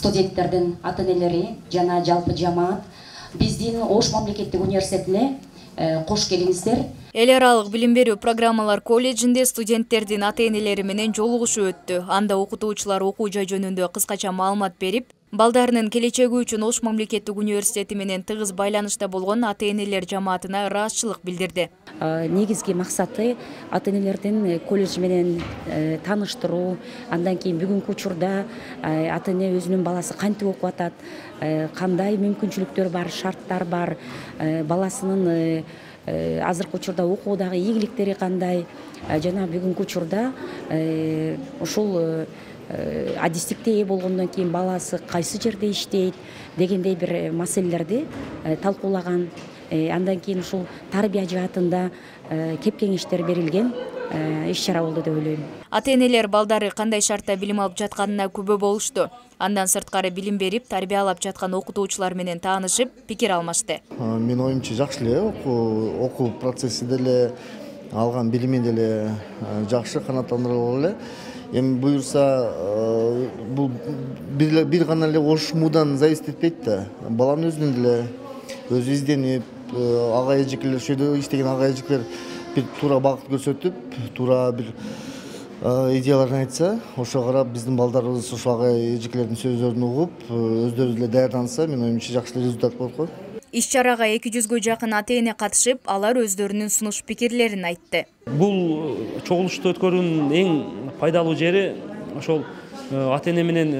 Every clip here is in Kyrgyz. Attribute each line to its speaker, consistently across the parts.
Speaker 1: студенттердин ата-энелери жана жалпы жамаат биздин Ош мамлекеттик университетине кош келиңиздер.
Speaker 2: Эл аралык билим берүү программалар колледжинде студенттердин ата-энелери менен жолугушуу өттү. Анда окутуучулар окуу жай жөнүндө кыскача маалымат берип, балдарынын келечеги үчүн Ош мамлекеттик университети менен тыгыз байланышта болгон ата-энелер жамаатына ыраазычылык билдирди.
Speaker 1: Негизги максаты ата-энелердин колледж менен тааныштыруу, андан кийин бүгүнкү учурда ата-эне өзүнүн баласы кантип окуп атат, кандай мүмкүнчүлүктөр бар, шарттар бар, баласынын азыркы учурда окуудагы ийгиликтери кандай, жана бүгүнкү учурда ушул адистикте ээ болгондон кийин баласы кайсы жерде иштейт дегендей бир маселелерди талкуулаган. Андан кийин ушул тарбия жаатында кеп кеңештер берилген иш-чара болду деп ойлойм.
Speaker 2: Ата-энелер балдары кандай шартта билим алып жатканына күбө болушту. Андан сырткары билим берип, тарбиялап жаткан окутуучулар менен таанышып, пикир алмашты.
Speaker 3: Мен оюмча жакшы эле окуу процесси деле, алган билими деле жакшы, канааттандырып эле. Эми буюрса, бул бир гана эле Ошмудан зависит этпейт да. Баланын өзүнөн деле өзү изденип, ага эжекелер, шөйдө иштеген ага эжекелер бир туура багыт көрсөтүп, туура бир идеяларын айтса, ошого карап биздин балдарыбыз ошол ага эжекелердин сөздөрүн угуп, өздөрү деле даярданса, мен оюмча жакшы результат болот го.
Speaker 2: Иш-чарага 200гө жакын ата-эне катышып, алар өздөрүнүн сунуш пикирлерин айтты.
Speaker 4: Бул чогулушту өткөрүүнүн эң пайдалуу жери ошол ата-эне менен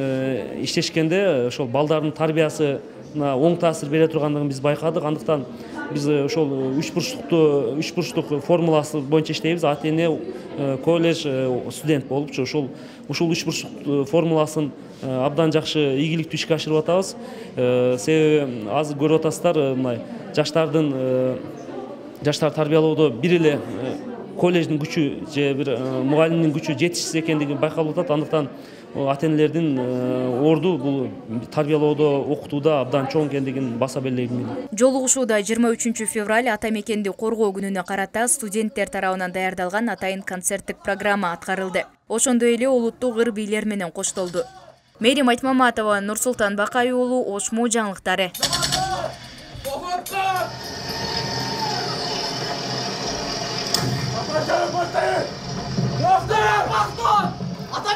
Speaker 4: иштешкенде ошол балдардын тарбиясына оң таасир бере тургандыгын биз байкадык. Андыктан биз ошол үч бурчтук формуласы боюнча иштейбиз. Ата-эне, колледж, студент болупчу. Ушул үч бурчтук формуласын абдан жакшы ийгиликтүү ишке ашырып атабыз. Себеби азыр көрүп атасыздар, мындай жаштар тарбиялоодо бир эле колледждин күчү же бир мугалимдин күчү жетишсиз экендиги байкалып атат. Андыктан ата-энелердин орду бул тарбиялоодо, окутууда абдан чоң экендигин баса белгилейм.
Speaker 2: Жолугушууда 23 февраль ата мекенди коргоо күнүнө карата студенттер тарабынан даярдалган атайын концерттик программа аткарылды. Ошондой эле улуттук ыр бийлер менен коштолду. Мээрим Айтмаматова, Нурсултан Бакай уулу, Ошму жаңылыктары.
Speaker 5: Ата